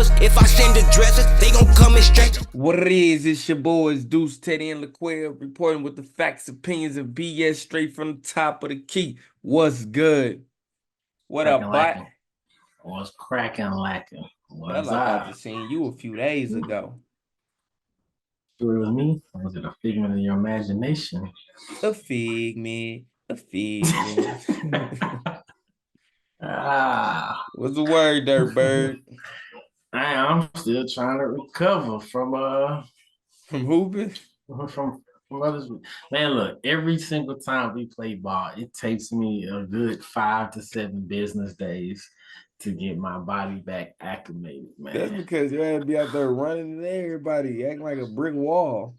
rappers. If I send the dressers, they gon' come and stretch. What it is, it's your boys Deuce, Teddy, and LaQuell reporting with the facts, opinions, and BS straight from the top of the key. What's good? What Cracking up, bot? lacking. What's cracking lacking? Felt What's like I up? just seen you a few days ago. It was me? Or was it a figment of your imagination? A figment, a figment. Ah, What's the word, Dirt Bird? I'm still trying to recover From hooping? from others. Man, look, every single time we play ball, it takes me a good 5 to 7 business days to get my body back acclimated, That's man. because you had to be out there running and everybody acting like a brick wall.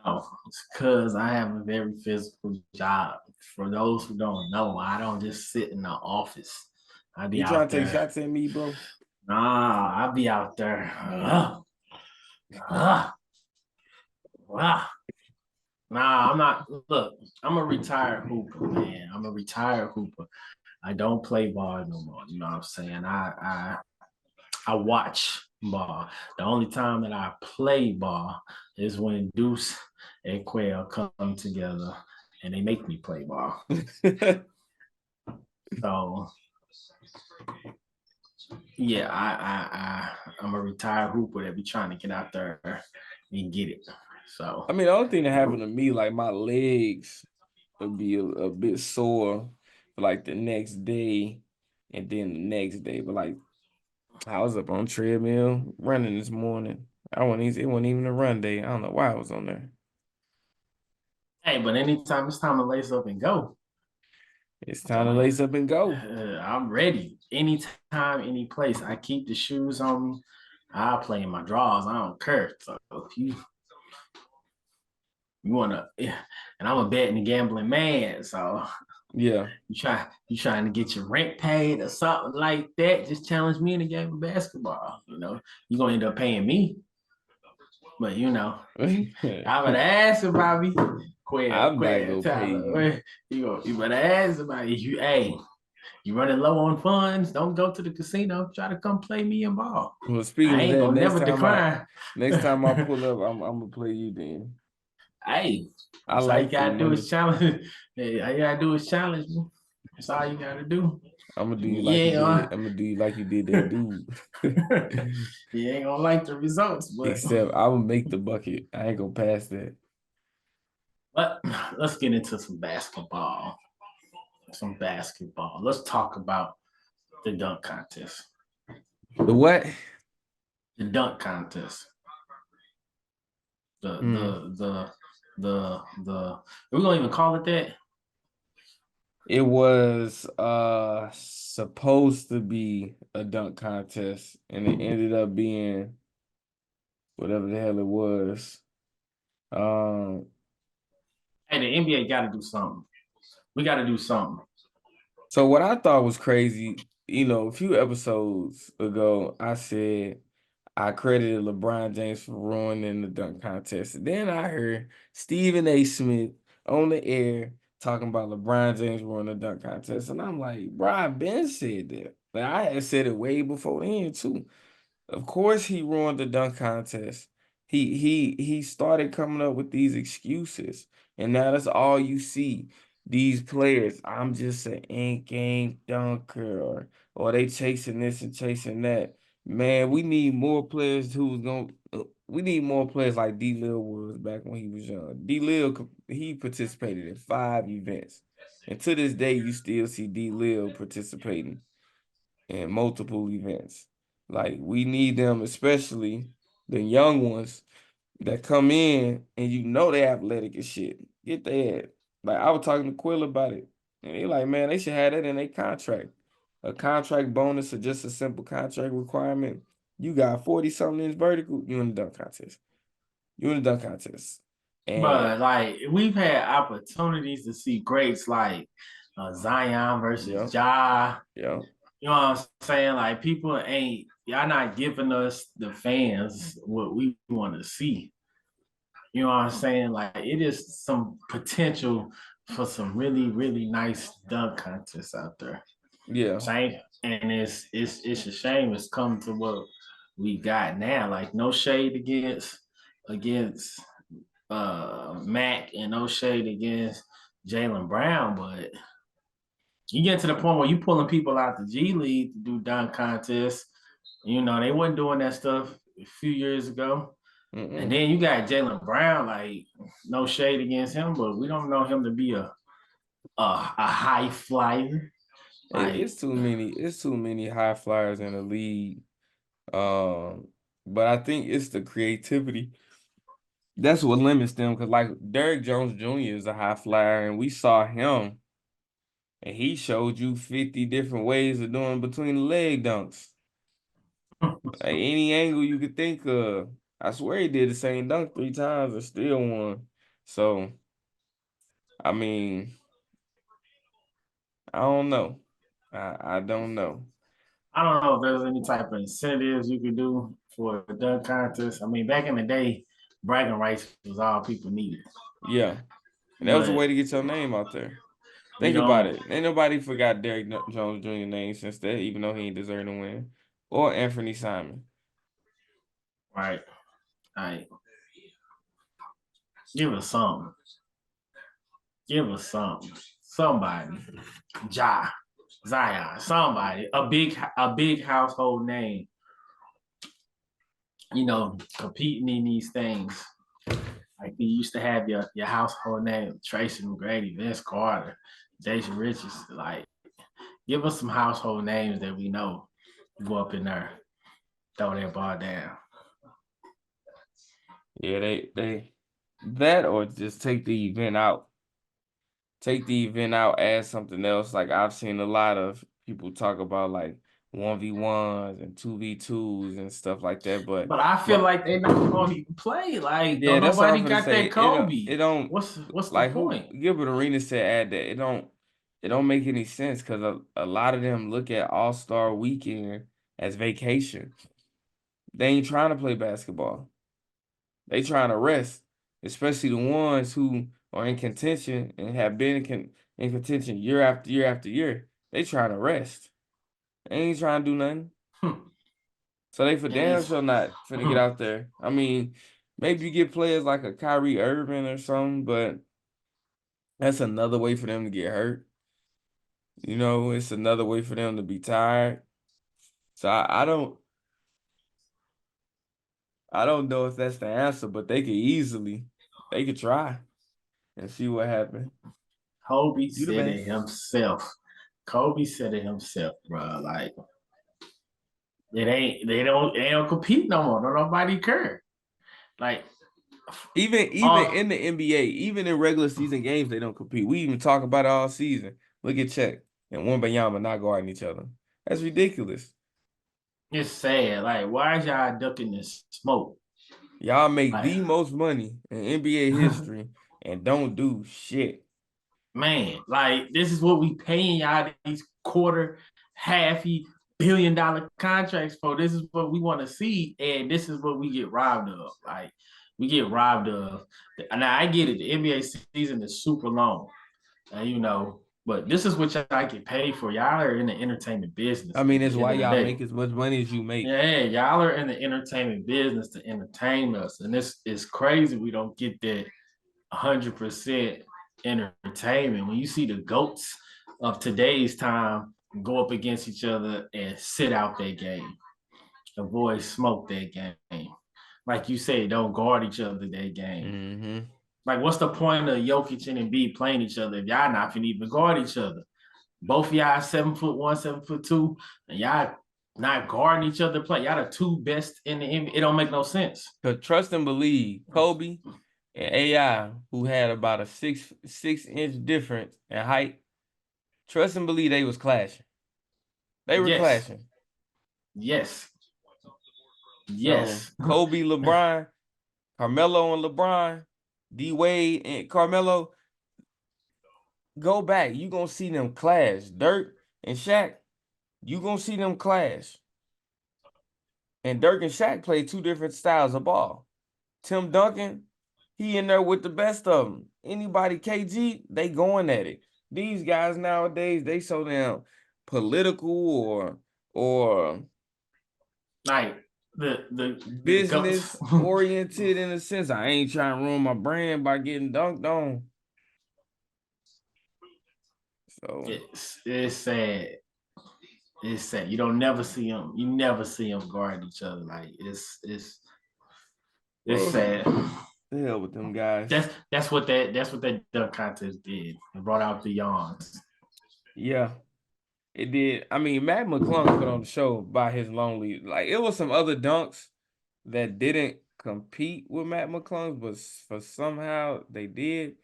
No, it's because I have a very physical job. For those who don't know, I don't just sit in the office. I be You trying out to take there. shots at me, bro? Nah, I be out there. Uh, uh. Nah, I'm not. Look, I'm a retired hooper, man. I'm a retired hooper. I don't play ball no more. You know what I'm saying? I watch ball. The only time that I play ball is when Deuce and Quail come together and they make me play ball. So yeah, I'm a retired hooper that be trying to get out there and get it. So I mean, the only thing that happened to me, like my legs would be a bit sore for like the next day and then the next day. But like I was up on treadmill running this morning. It wasn't even a run day. I don't know why I was on there. hey, but anytime it's time to lace up and go, It's time to lace up and go. I'm ready. Anytime, any place. I keep the shoes on me. I play in my drawers. I don't care. So if you wanna, yeah, and I'm a betting and gambling man. So Yeah. you trying to get your rent paid or something like that, just challenge me in a game of basketball. You're gonna end up paying me. But I would ask about me. I'm not Quail, gonna pay you. Tyler. You better ask about you running low on funds, don't go to the casino. Try to come play me and ball. Well, speaking I of ain't that, gonna never decline. next time I pull up, I'm gonna play you then. Hey, I that's all you like free gotta do money. is challenge. Hey, all you gotta do is challenge me. That's all you gotta do. I'm gonna do you like you did. Yeah, I'm gonna do you like you did that dude. you ain't gonna like the results, Except I will make the bucket. I ain't gonna pass that. but let's get into some basketball. Some basketball. Let's talk about the dunk contest. The what? The dunk contest. The Mm. the the the we're gonna even call it that. It was supposed to be a dunk contest, and it ended up being whatever the hell it was. Um, Hey, the NBA got to do something. We got to do something. so what I thought was crazy, a few episodes ago, I said I credited LeBron James for ruining the dunk contest. Then I heard Stephen A. Smith on the air talking about LeBron James ruining the dunk contest. And I'm like, Brian Ben said that. Like I had said it way before then too. Of course he ruined the dunk contest. He started coming up with these excuses. And now that's all you see. These players, I'm just an in-game dunker, or they chasing this and chasing that. Man, we need more players we need more players like D Lil was back when he was young. D Lil, he participated in 5 events. And to this day, you still see D Lil participating in multiple events. Like we need them, especially the young ones that come in and they athletic as shit. Get that. Like I was talking to Quill about it. And they like, man, they should have that in their contract. A contract bonus or just a simple contract requirement. You got 40 something in vertical, you in the dunk contest. You in the dunk contest. And But like we've had opportunities to see greats like Zion yeah, versus Ja. yeah. You know what I'm saying? Like people ain't y'all not giving us the fans what we want to see. You know what I'm saying? Like it is some potential for some really really nice dunk contests out there. Yeah. Shame, and it's a shame it's come to what we got now. Like no shade against Mac and no shade against Jalen Brown, but you get to the point where you pulling people out the G League to do dunk contests. You know, they wasn't doing that stuff a few years ago. And then you got Jalen Brown, like no shade against him, but we don't know him to be a high flyer. Like It's too many high flyers in the league. But I think it's the creativity. That's what limits them. Because like Derrick Jones Jr. is a high flyer, and we saw him, and he showed you 50 different ways of doing between the leg dunks. Like any angle you could think of. I swear he did the same dunk 3 times and still won. So, I mean, I don't know. I don't know. I don't know if there's any type of incentives you could do for a dunk contest. I mean, back in the day, bragging rights was all people needed. Yeah. And that was a But way to get your name out there. we Think about don't. it. Ain't nobody forgot Derrick Jones Jr. name since that, even though he ain't deserve to win. Or Anthony Simon. Right. Right. Give us something. Give us something. Somebody. Ja. Zion. Somebody. A big household name. You know, competing in these things. Like you used to have your household name, Tracy McGrady, Vince Carter, Jason Richards. Like, give us some household names that we know. Go up in there, throw that ball down. Yeah, they that or just take the event out. Take the event out, add something else. Like I've seen a lot of people talk about like 1v1s and 2v2s and stuff like that. But But I feel but like they not going to even play. Like, yeah, don't that's what I was nobody gonna got say. that Kobe. It don't What's the like who point? Gilbert Arenas said add that. It don't make any sense because a lot of them look at All-Star weekend as vacation. They ain't trying to play basketball. They trying to rest, especially the ones who are in contention and have been in contention year after year after year. They trying to rest. They ain't trying to do nothing. So they for And damn it's sure not finna get out there. I mean, maybe you get players like a Kyrie Irving or something, but that's another way for them to get hurt. You know, it's another way for them to be tired. So I don't know if that's the answer, but they could try and see what happens. Kobe You the said it best. himself. Kobe said it himself, bro. Like they don't compete no more. Don't nobody care. Like Even uh in the NBA, even in regular season games, they don't compete. We even talk about it all season. Look at Czech and Wembanyama not guarding each other. That's ridiculous. it's sad. Like, why is y'all ducking this smoke? Y'all make Like, the most money in NBA history and don't do shit. man, like this is what we paying y'all these quarter, halfy $1 billion contracts for. This is what we want to see, and this is what we get robbed of. Like we get robbed of. Now I get it. The NBA season is super long, and you know, but this is what y'all get paid for. Y'all are in the entertainment business I mean, at it's the end why of the y'all day. make as much money as you make. Yeah, y'all are in the entertainment business to entertain us, and this is crazy. We don't get that 100% entertainment. When you see the goats of today's time go up against each other and sit out that game, avoid smoke that game. Like you say, don't guard each other that game. Mm-hmm. Like, what's the point of Jokic and Embiid playing each other if y'all not finna even guard each other? Both of y'all 7'1", 7'2", and y'all not guarding each other. Play y'all the two best in the NBA. It don't make no sense. Cause trust and believe, Kobe and AI, who had about a 6 inch difference in height, trust and believe they was clashing. They were Yes, clashing. yes, So yes. Kobe, LeBron, Carmelo and LeBron, D Wade and Carmelo, go back. You gonna see them clash. Dirk and Shaq, you gonna see them clash. And Dirk and Shaq play two different styles of ball. Tim Duncan, he in there with the best of them. Anybody KG, they going at it. These guys nowadays, they so damn political or Like the business oriented in a sense. I ain't trying to ruin my brand by getting dunked on. So it's sad. It's sad. You don't never see them. You never see them guard each other. Like it's well, sad. the hell with them guys. That's what that dunk contest did. It brought out the yawns. Yeah, it did. I mean, Matt McClung put on the show by his lonely. Like it was some other dunks that didn't compete with Matt McClung, but for somehow they did.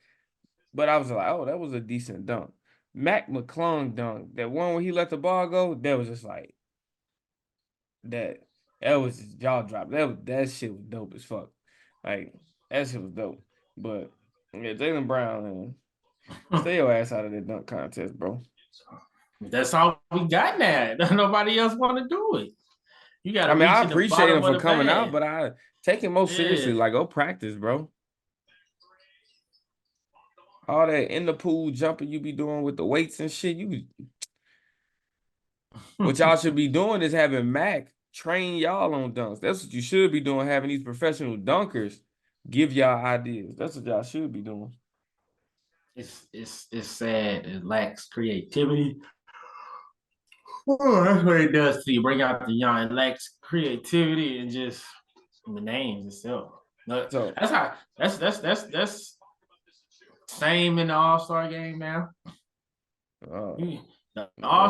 But I was like, oh, that was a decent dunk. Mac McClung dunk, that one where he let the ball go, that was just like that. That was just jaw drop. That shit was dope as fuck. Like that shit was dope. But yeah, Jaylen Brown, man, stay your ass out of that dunk contest, bro. That's all we got now. Nobody else want to do it. You got I to mean, I reach in the appreciate bottom him of for the coming out, bag. but I take it more seriously. Yeah. Like, go practice, bro. All that in the pool jumping you be doing with the weights and shit, what y'all should be doing is having Mac train y'all on dunks. That's what you should be doing, having these professional dunkers give y'all ideas. That's what y'all should be doing. It's sad. It lacks creativity. Oh, that's what it does to you. Bring out the young. It lacks creativity and just the names itself. But So, that's how. That's same in the All Star game, man. The All well, we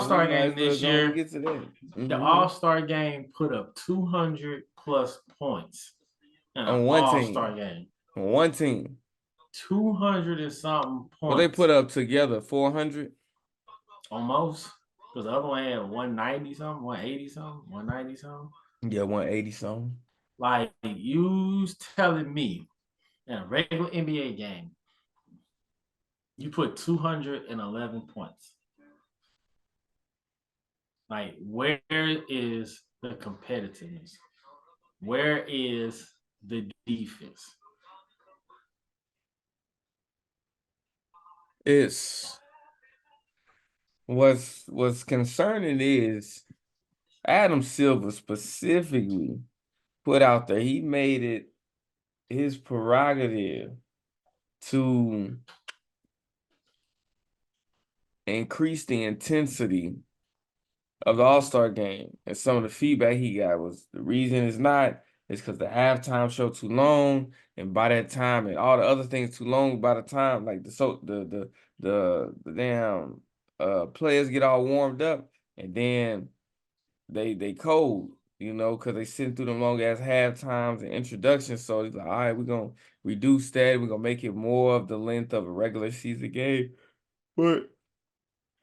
Star might game as well this go and year. get to that. The All Star game put up 200 plus points in an On one All Star team. game. On one team. 200 and something points. Well, they put up together 400. Almost. Because the other one had 190 something, 180 something, 190 something. Yeah, 180 something. Like, you telling me in a regular NBA game, you put 211 points. Like, where is the competitiveness? Where is the defense? It's what's concerning is Adam Silver specifically put out there, he made it his prerogative to increase the intensity of the All-Star game. And some of the feedback he got was the reason is because the halftime show too long, and by that time, and all the other things too long. By the time, like the damn players get all warmed up, and then they cold, because they sitting through them long ass half times and introductions. So he's like, all right, we're gonna reduce that. We're gonna make it more of the length of a regular season game. But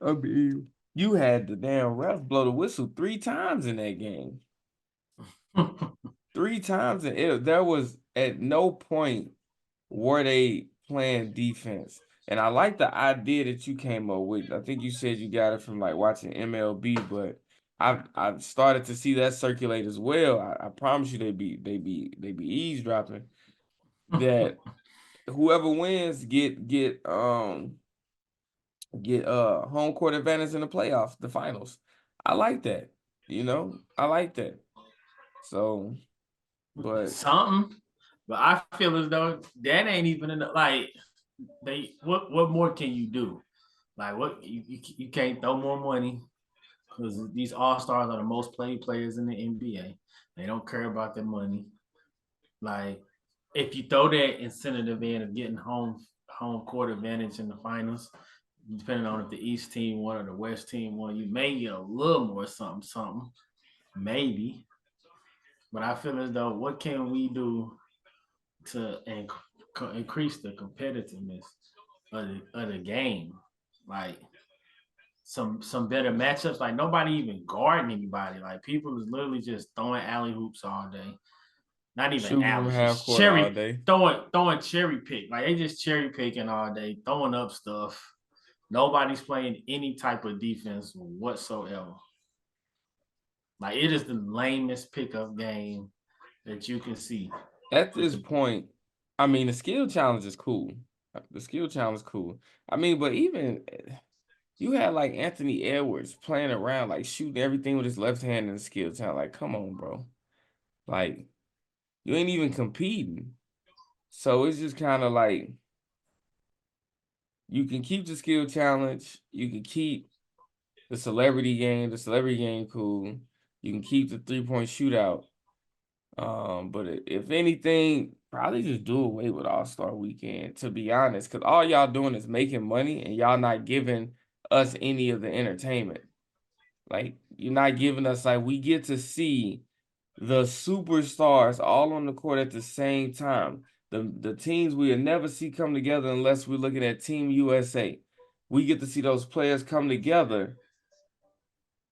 I mean, you had the damn ref blow the whistle 3 times in that game. 3 times, and there was at no point were they playing defense. And I like the idea that you came up with. I think you said you got it from like watching MLB, but I've started to see that circulate as well. I promise you they be eavesdropping. That whoever wins get home court advantage in the playoffs, the finals. I like that. I like that. So, but Something. But I feel as though that ain't even enough. Like, what more can you do? Like, what you can't throw more money because these all stars are the most played players in the NBA. They don't care about their money. Like, if you throw that incentive in of getting home court advantage in the finals, depending on if the East team won or the West team won, you may get a little more something, maybe. But I feel as though what can we do to increase the competitiveness of the game? Like, some better matchups. Like, nobody even guarding anybody. Like, people is literally just throwing alley hoops all day. Not even shooting from alley, half just court all cherry day. throwing cherry pick. Like, they just cherry picking all day, throwing up stuff. Nobody's playing any type of defense whatsoever. Like, it is the lamest pickup game that you can see. At this point, I mean, the skill challenge is cool. The skill challenge is cool. I mean, but even you had like Anthony Edwards playing around, like shooting everything with his left hand in the skill challenge. Like, come on, bro. Like, you ain't even competing. So it's just kind of like you can keep the skill challenge, you can keep the celebrity game. The celebrity game cool. You can keep the 3-point shootout. But if anything, probably just do away with All-Star Weekend, to be honest, because all y'all doing is making money and y'all not giving us any of the entertainment. Like, you're not giving us, like, we get to see the superstars all on the court at the same time. The teams we'll never see come together unless we're looking at Team USA. We get to see those players come together,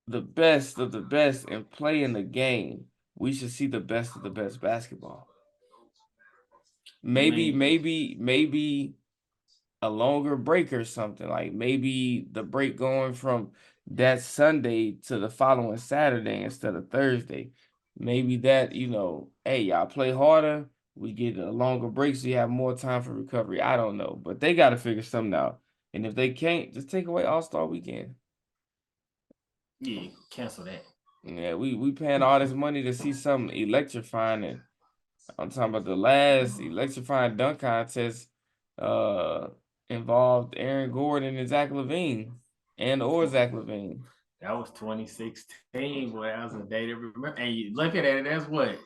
the best of the best, and play in the game. We should see the best of the best basketball. I Maybe, mean, maybe a longer break or something. Like maybe the break going from that Sunday to the following Saturday instead of Thursday. Maybe that, hey, y'all play harder. We get a longer break so you have more time for recovery. I don't know, but they got to figure something out. And if they can't, just take away All-Star Weekend. yeah, cancel that. Yeah, we paying all this money to see something electrifying, and I'm talking about the last electrifying dunk contest uh involved Aaron Gordon and Zach LaVine or Zach LaVine. That was 2016, boy. That was a day to remember. And you look at it, that's what?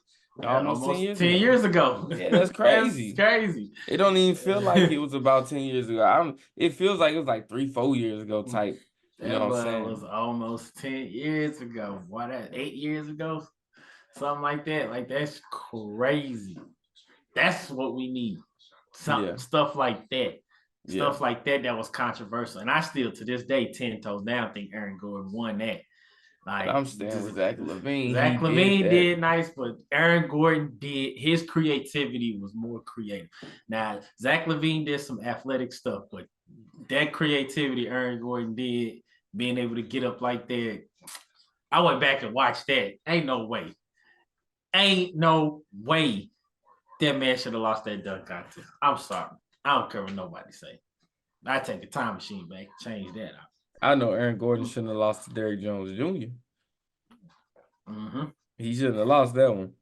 Almost 10 Almost years 10 ago. years ago. Yeah, that's That's crazy. crazy. It don't even feel like it was about 10 years ago. It feels like it was like 3-4 years ago type. You know That what I'm was saying? almost 10 years ago. Why that 8 years ago? Something like that. Like that's crazy. That's what we need. Yeah. Stuff like that. Yeah. Stuff like that was controversial. And I still to this day 10 toes down think Aaron Gordon won that. But Like I'm staying with Zach LaVine. He Zach did LaVine that. did nice, but Aaron Gordon did his creativity was more creative. Now Zach LaVine did some athletic stuff, but that creativity Aaron Gordon did, being able to get up like that. I went back and watched that. Ain't no way. Ain't no way that man should have lost that dunk contest. I'm sorry. I don't care what nobody say. I take a time machine back, change that out. I know Aaron Gordon shouldn't have lost to Derrick Jones Jr. Mm-hmm. He shouldn't have lost that one.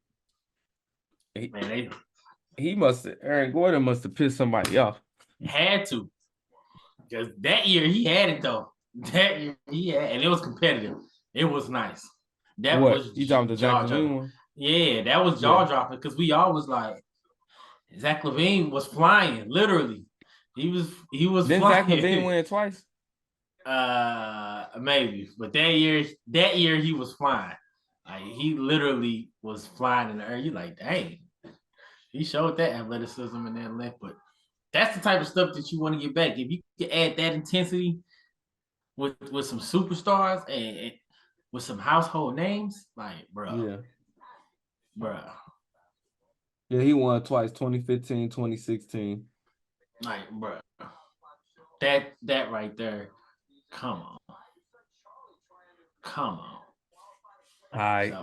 Aaron Gordon must have pissed somebody off. Had to. Because that year he had it though. That year he had, and it was competitive. It was nice. That What? was You talking about the Zach jaw LaVine dropping. one? Yeah, that was jaw dropping because we all was like, Zach LaVine was flying, literally. He was Didn't flying. Zach LaVine win twice? Maybe, but that year he was flying. Like he literally was flying in the air. You like, dang, he showed that athleticism and that length. But that's the type of stuff that you want to get back. If you can add that intensity with some superstars and with some household names, like, bro, bro, Yeah, he won twice, 2015, 2016. like, bro, that right there, come on. All right.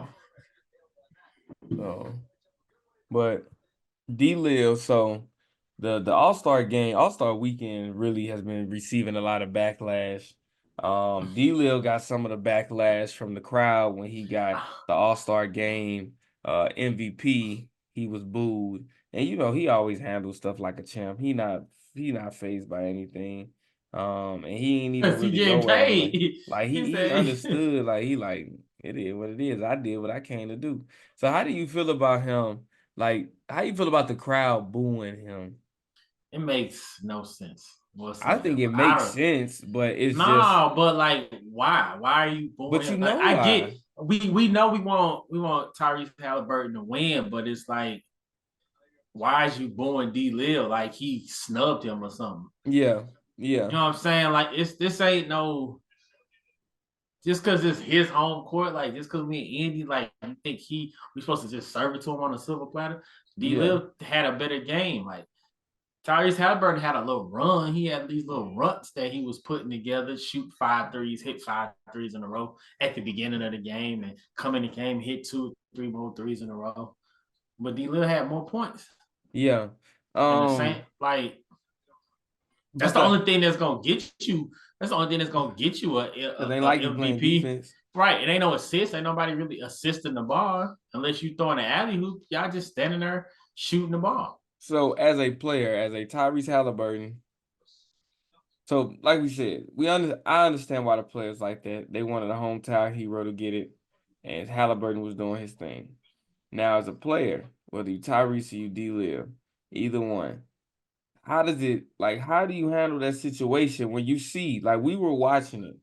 But D-Lil, so the All-Star game, All-Star weekend really has been receiving a lot of backlash. D-Lil got some of the backlash from the crowd when he got the All-Star game MVP. He was booed. And he always handles stuff like a champ. He not fazed by anything. And he ain't even he really getting go at him paid. like he understood, like he like it is what it is. I did what I came to do. So how do you feel about him? Like, how you feel about the crowd booing him? It makes no sense I think it whatsoever. I makes don't. sense, but it's just, No, but like, why? Why are you but booing you him? Like, know I get why? we know we want Tyrese Halliburton to win, but it's like, why is you booing D Lil like he snubbed him or something? Yeah, You yeah, know what I'm saying? Like, this ain't no just because it's his home court. Like, just because we Andy, like, you think we supposed to just serve it to him on a silver platter? D yeah, Lil had a better game. Like, Tyrese Halliburton had a little run. He had these little runs that he was putting together, shoot 5 threes, hit 5 threes in a row at the beginning of the game, and come in the game, hit 2, 3 more threes in a row. But D Lil had more points. yeah. And the same, like, that's But the only thing that's gonna get you. That's the only thing that's gonna get you a they like you playing MVP. defense. Right. It ain't no assist. Ain't nobody really assisting the ball unless you throwing an alley hoop. Y'all just standing there shooting the ball. So as a player, as a Tyrese Halliburton, so like we said, I understand why the players like that. They wanted a hometown hero to get it, and Halliburton was doing his thing. Now, as a player, whether you Tyrese or you D-Lil, either one, how do you handle that situation when you see, like we were watching it,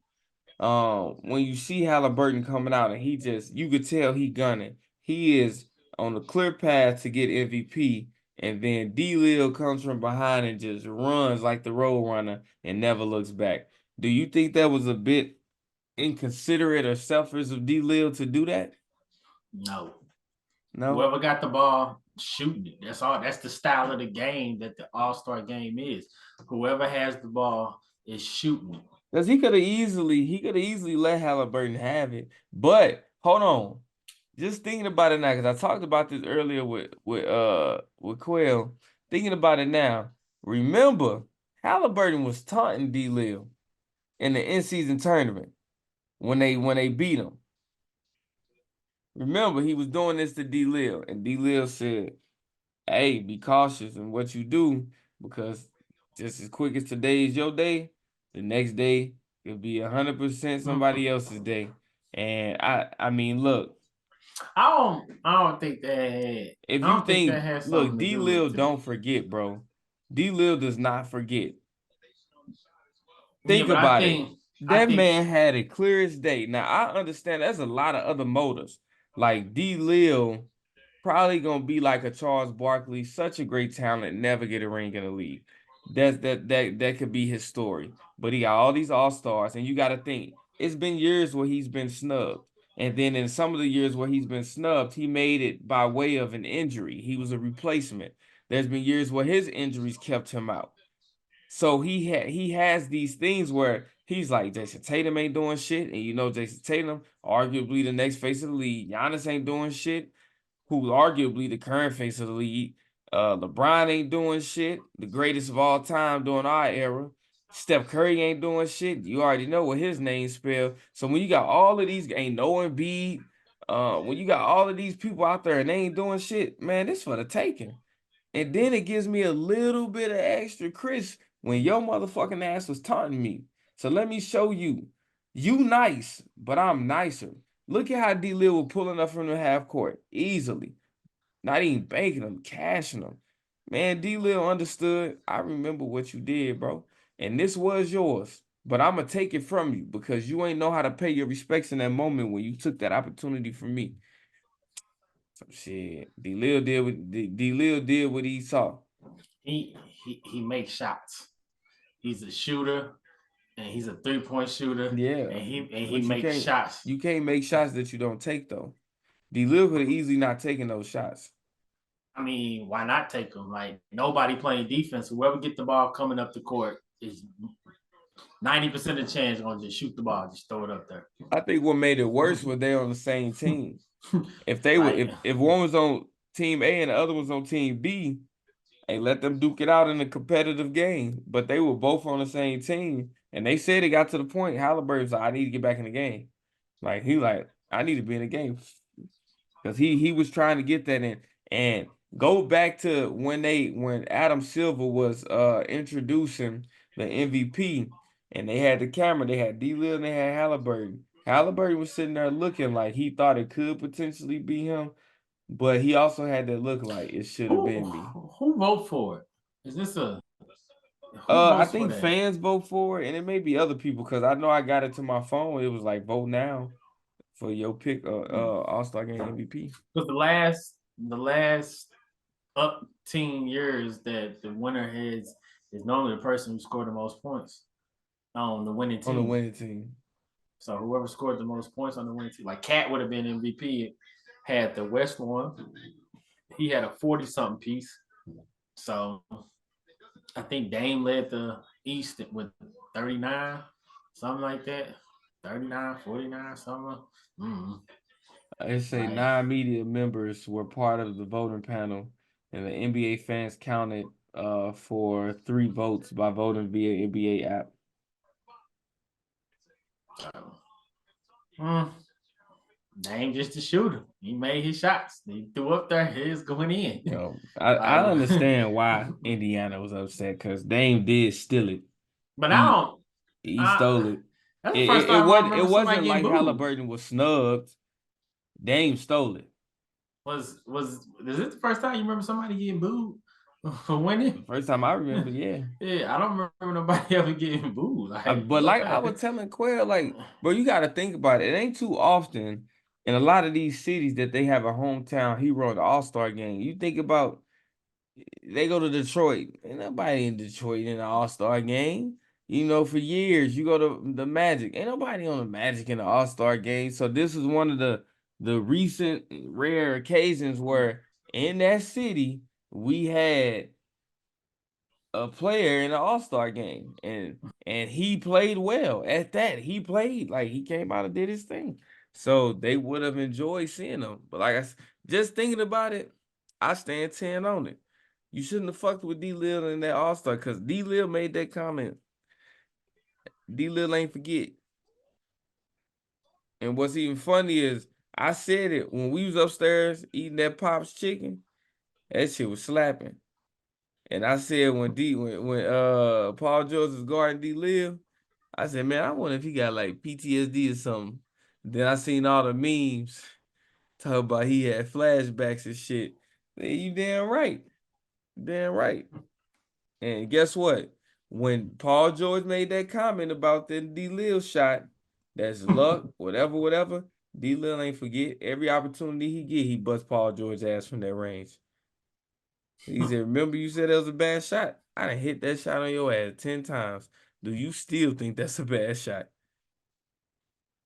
when you see Halliburton coming out and you could tell he gunning. He is on the clear path to get MVP, and then D-Lil comes from behind and just runs like the road runner and never looks back. Do you think that was a bit inconsiderate or selfish of D-Lil to do that? No. No? Whoever got the ball, shooting it. That's all. That's the style of the game that the All-Star game is. Whoever has the ball is shooting it. Because he could have easily let Halliburton have it. But hold on. Just thinking about it now, because I talked about this earlier with Quell. Thinking about it now, remember Halliburton was taunting D-Lil in the in-season tournament when they beat him. Remember, he was doing this to D-Lil, and D-Lil said, "Hey, be cautious in what you do, because just as quick as today is your day, the next day it'll be 100% somebody else's day." And I mean, look, I don't think that had. if I you don't think that think, has look, something to do D-Lil with it. don't forget, bro. D-Lil does not forget. Yeah, Think but I about it. think I That think man had it clear as day. Now I understand there's a lot of other motives. Like D-Lil probably gonna be like a Charles Barkley, such a great talent, never get a ring in the league. That could be his story. But he got all these all-stars, and you gotta think, it's been years where he's been snubbed. And then in some of the years where he's been snubbed, he made it by way of an injury. He was a replacement. There's been years where his injuries kept him out. So he has these things where he's like, Jason Tatum ain't doing shit, and you know Jason Tatum, arguably the next face of the league. Giannis ain't doing shit, who's arguably the current face of the league. LeBron ain't doing shit, the greatest of all time during our era. Steph Curry ain't doing shit. You already know what his name spelled. So when you got all of these, ain't no Embiid, when you got all of these people out there and they ain't doing shit, man, this for the taking. And then it gives me a little bit of extra crisp when your motherfucking ass was taunting me. So let me show you. You nice, but I'm nicer. Look at how D-Lil was pulling up from the half court easily. Not even banking them, cashing them. Man, D-Lil understood. I remember what you did, bro. And this was yours. But I'm going to take it from you because you ain't know how to pay your respects in that moment when you took that opportunity from me. So shit, D-Lil did what he saw. he makes shots. He's a shooter and he's a 3-point shooter. Yeah, And he but makes shots. you can't make shots that you don't take though. D-Lil could have easily not taken those shots. I mean, why not take them? Like nobody playing defense. Whoever get the ball coming up the court is 90% of the chance gonna just shoot the ball, just throw it up there. I think what made it worse was they on the same team. If they were, Like, if one was on team A and the other was on team B, hey, let them duke it out in a competitive game. But they were both on the same team, and they said it got to the point. Halliburton's like, I need to get back in the game. Like I need to be in the game because he was trying to get that in. And go back to when Adam Silver was introducing the MVP, and they had the camera. They had D-Lil and they had Halliburton. Halliburton was sitting there looking like he thought it could potentially be him. But he also had that look like it should have been me. who vote for it? Is this a who I votes for think that? fans vote for it, and it may be other people because I know I got it to my phone. It was like vote now for your pick, All-Star Game MVP. Because the last up team years that the winner is normally the person who scored the most points on the winning On the team. winning team. So whoever scored the most points on the winning team, like Cat would have been MVP, had the West one. He had a 40-something piece. So I think Dame led the East with 39, something like that. 39, 49, something. Mm-hmm. I say Like, 9 media members were part of the voting panel, and the NBA fans counted for 3 votes by voting via NBA app. Dame just a shooter. He made his shots. He threw up there. It's going in. You know, I Like, understand why Indiana was upset because Dame did steal it. but I He don't. he stole I, it. that's the It, first it, it time I wasn't it remember somebody wasn't getting like booed. Halliburton was snubbed. Dame stole it. Was is this the first time you remember somebody getting booed for winning? First time I remember, yeah. Yeah, I don't remember nobody ever getting booed. Like But like I what? was telling Quell, like, bro, you got to think about it. It ain't too often in a lot of these cities that they have a hometown hero at the All-Star game. You think about they go to Detroit. Ain't nobody in Detroit in the All-Star game. You know, for years you go to the Magic. Ain't nobody on the Magic in the All-Star game. So this is one of the recent rare occasions where in that city we had a player in the All-Star game, and he played well at that. He played like he came out and did his thing. So they would have enjoyed seeing him. But just thinking about it, I stand 10 on it. You shouldn't have fucked with D Lil in that All-Star because D Lil made that comment. D Lil ain't forget. And what's even funny is I said it when we was upstairs eating that Pop's chicken. That shit was slapping. And I said when Paul George was guarding D Lil, I said, man, I wonder if he got like PTSD or something. Then I seen all the memes talk about he had flashbacks and shit. Man, you damn right. Damn right. And guess what? When Paul George made that comment about the D Lil shot, that's luck, whatever, whatever. D Lil ain't forget. Every opportunity he get, he busts Paul George's ass from that range. He said, remember you said that was a bad shot? I done hit that shot on your ass 10 times. Do you still think that's a bad shot?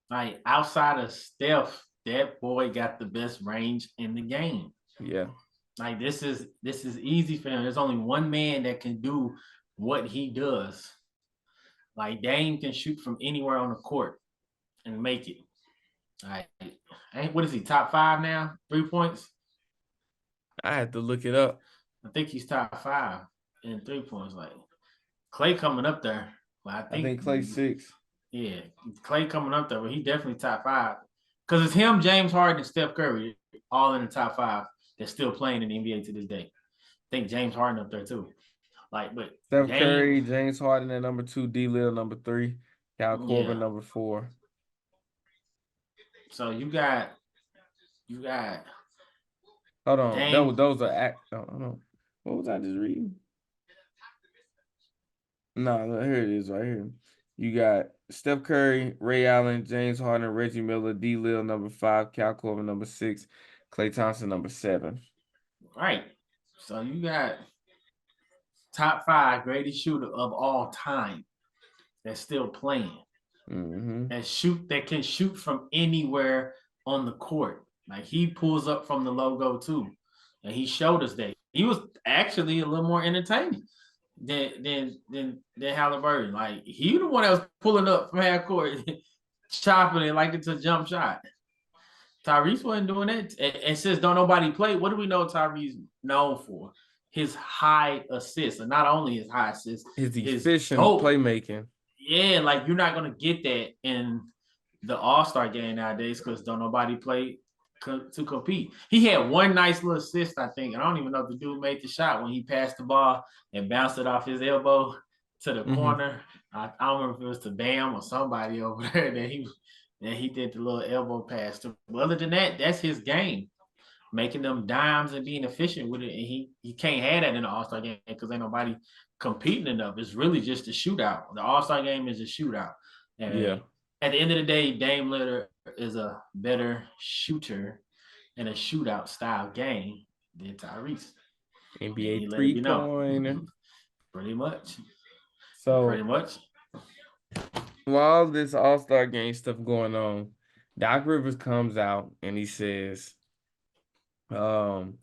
Like outside of Steph, that boy got the best range in the game. Yeah. Like this is easy for him. There's only one man that can do what he does. Like Dame can shoot from anywhere on the court and make it. Like, what is he, top 5 now? 3 points? I had to look it up. I think he's top 5 in 3 points. Like Clay coming up there. But I think Clay 6. Yeah, Clay coming up there, but he definitely top 5. Because it's him, James Harden, and Steph Curry, all in the top 5 that's still playing in the NBA to this day. I think James Harden up there too. Like, but Steph Curry, James Harden at number 2, D Lil number 3, Cal Corbin number 4. So you got Hold on. Dame. Those are hold on. What was I just reading? No, here it is right here. You got Steph Curry, Ray Allen, James Harden, Reggie Miller, D Lil number 5, Cal Corbin number 6, Klay Thompson number 7. Right. So you got top 5 greatest shooter of all time that's still playing. Mm-hmm. That can shoot from anywhere on the court. Like he pulls up from the logo too. And he showed us that. He was actually a little more entertaining than Halliburton. Like he the one that was pulling up from half court, chopping it like it's a jump shot. Tyrese wasn't doing it. And since don't nobody play, what do we know Tyrese known for? His high assists, and not only his high assists, His efficient playmaking. Yeah, like you're not gonna get that in the All-Star game nowadays because don't nobody play to compete. He had one nice little assist, I think, and I don't even know if the dude made the shot when he passed the ball and bounced it off his elbow to the corner. I don't remember if it was to Bam or somebody over there that he did the little elbow pass to. But other than that, that's his game. Making them dimes and being efficient with it. And he can't have that in the All-Star game because ain't nobody competing enough. It's really just a shootout. The All-Star game is a shootout. And at the end of the day, Dame Lillard is a better shooter in a shootout style game than Tyrese. NBA 3-pointer. Pretty much. So pretty much. While this All-Star game stuff going on, Doc Rivers comes out and he says that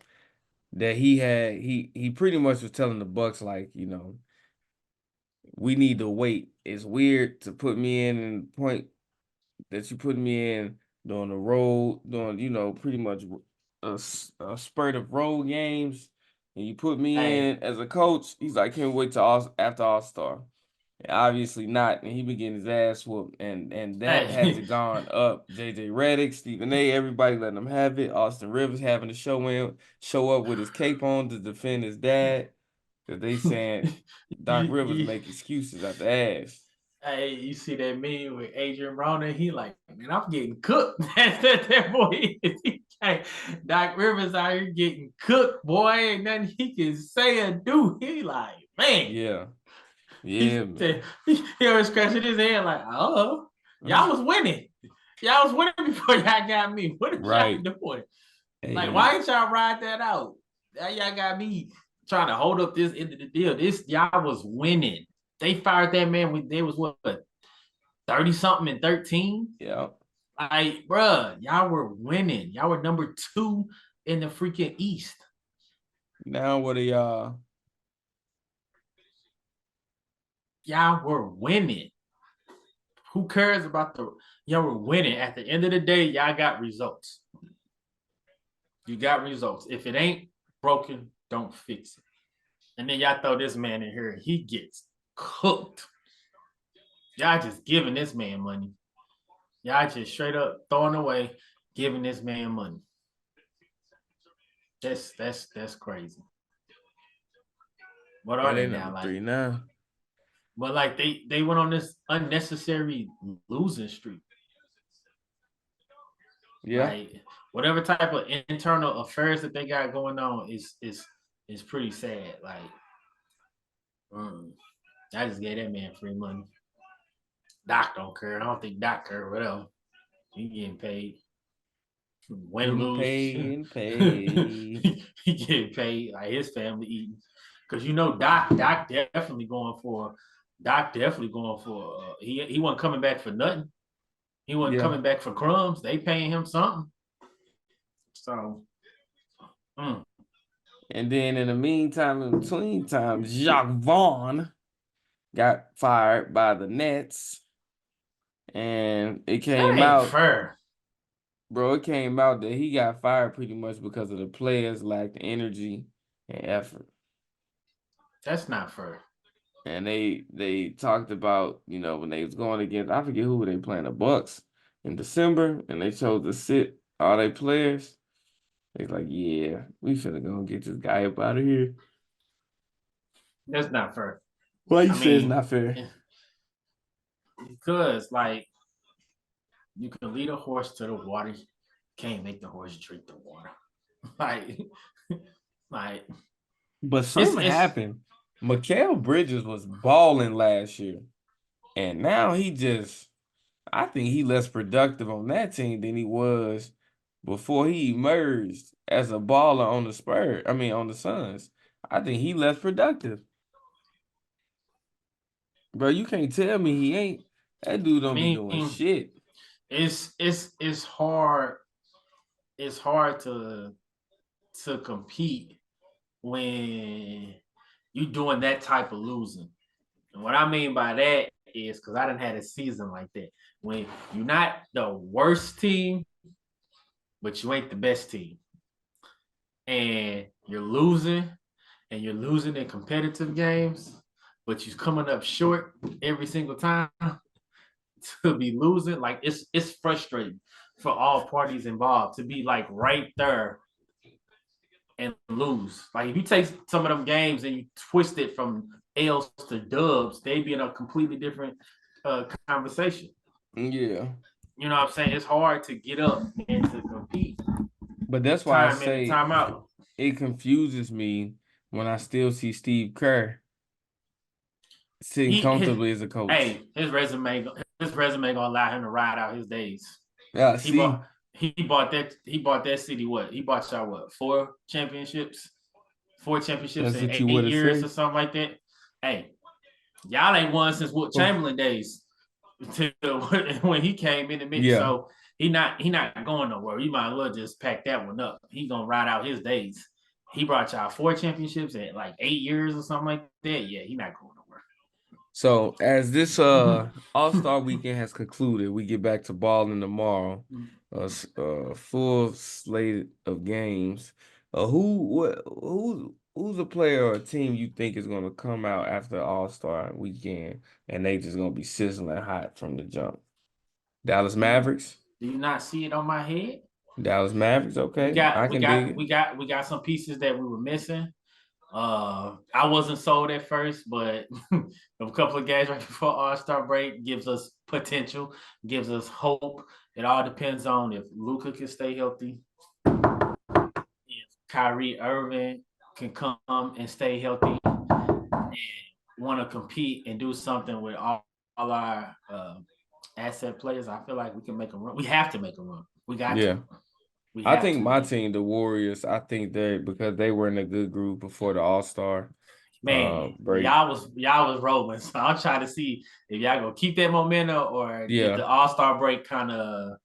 he pretty much was telling the Bucks, like, you know, we need to wait. It's weird to put me in the point that you put me in during the road, doing, you know, pretty much a spurt of road games, and you put me in as a coach. He's like, can't wait till after All-Star. Obviously not, and he been getting his ass whooped, and that Hey, hasn't gone up. JJ Redick, Stephen A, everybody letting him have it. Austin Rivers having to show up with his cape on to defend his dad, because they saying Doc you, Rivers you, make excuses out the ass. hey, you see that meme with Adrian Broner? He like, man, I'm getting cooked. that boy is. Doc Rivers out here getting cooked, boy. Ain't nothing he can say or do. He like, man. Yeah, He yeah, man. said he was scratching his head like, oh, y'all was winning. Y'all was winning before y'all got me. What is y'all Right. doing? Like, Hey, why ain't y'all ride that out? Now y'all got me trying to hold up this end of the deal. This y'all was winning. They fired that man when they was what 30 something and 13. yeah. Like, bruh, y'all were winning. Y'all were number 2 in the freaking East. Now what are y'all? Y'all were winning. Who cares about y'all were winning? At the end of the day, y'all got results. You got results. If it ain't broken, don't fix it. And then y'all throw this man in here and he gets cooked. Y'all just giving this man money. Y'all just straight up throwing away, giving this man money. That's crazy. What Yeah, are they they now? number Like, 3 now. but like they went on this unnecessary losing streak. Yeah. Like whatever type of internal affairs that they got going on is pretty sad. Like, I just gave that man free money. Doc don't care. I don't think Doc care. Whatever. He getting paid. Win Getting lose. paid and paid. He getting paid. Like his family eating. Cause you know Doc definitely going for. He wasn't coming back for nothing. He wasn't Yeah. coming back for crumbs. They paying him something. So. And then in the meantime, in between times, Jacque Vaughn got fired by the Nets. And it That came ain't out, fair. bro, it came out that he got fired pretty much because of the players lacked energy and effort. That's not fair. And they talked about, when they was going against, I forget who they playing, the Bucks in December, and they chose to sit all their players. They like, yeah, we finna go and get this guy up out of here. That's not fair. Why you I say it's mean, not fair? because like you can lead a horse to the water, you can't make the horse drink the water. like, like But it's something happened. Mikal Bridges was balling last year, and now I think he less productive on that team than he was before he emerged as a baller on the on the Suns. I think he less productive. Bro, you can't tell me he ain't. That dude I don't be doing mean, shit. it's hard. It's hard to compete when you doing that type of losing. And what I mean by that is because I didn't had a season like that. When you're not the worst team, but you ain't the best team. And you're losing in competitive games, but you're coming up short every single time to be losing. Like it's frustrating for all parties involved to be like right there and lose. Like if you take some of them games and you twist it from L's to dubs, they'd be in a completely different conversation. Yeah. You know what I'm saying? It's hard to get up and to compete But that's why I time in and say time out. it confuses me when I still see Steve Kerr sitting He his comfortably as a coach. hey, his resume gonna allow him to ride out his days. Yeah, He see, bought he bought that city what? He bought y'all what? Four championships that's in what you would eight have years or said. something like that. Hey, y'all ain't won since Wilt Oh, Chamberlain days when he came in the mix. yeah. So he not going nowhere. You might as well just pack that one up. He gonna ride out his days. He brought y'all 4 championships in like 8 years or something like that. Yeah, he not going nowhere. So as this All-Star weekend has concluded, we get back to balling tomorrow. Full slate of games. Who Who's a player or a team you think is gonna come out after All-Star weekend and they just gonna be sizzling hot from the jump? Dallas Mavericks? Do you not see it on my head? Dallas Mavericks, okay. I can dig it. We got some pieces that we were missing. I wasn't sold at first, but a couple of games right before All-Star break gives us potential, gives us hope. It all depends on if Luka can stay healthy, if Kyrie Irving can come and stay healthy and want to compete and do something with all our asset players. I feel like we can make a run. We have to make a run. We got Yeah. to. We I have think to. my team, the Warriors, I think they because they were in a good group before the All-Star Man, break. y'all was rolling. So I'm trying to see if y'all gonna keep that momentum or Yeah. did the All-Star break kind of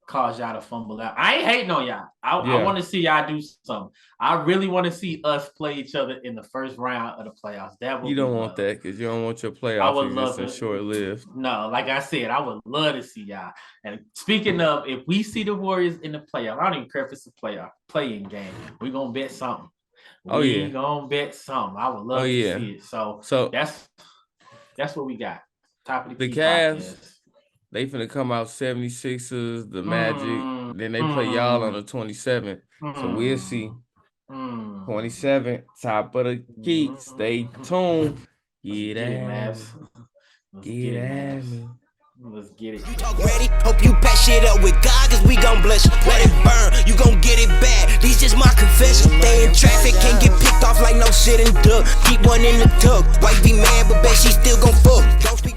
cause y'all to fumble out. I ain't hating on y'all. I Yeah. want to see y'all do something. I really want to see us play each other in the first round of the playoffs. That would You be don't love. want that because you don't want your I playoff would love existence it. short-lived. No, like I said, I would love to see y'all. And speaking of, if we see the Warriors in the playoff, I don't even care if it's a playing game. We're gonna bet something. Oh, yeah. We gonna bet something. I would love to see it. So that's what we got. Top of the key Cavs, podcast. they finna come out 76ers, the Magic. Then they play y'all on the 27th. So we'll see. 27, top of the key. Stay tuned. Get at me. Get at me. Let's get it. You talk ready? Hope you pass shit up with God, cause we gon' bless you. Let it burn, you gon' get it back. These just my confession. Stay in traffic, can't get picked off like no shit and duck. Keep one in the tuck. Wife be mad, but bet she still gon' fuck. Don't speak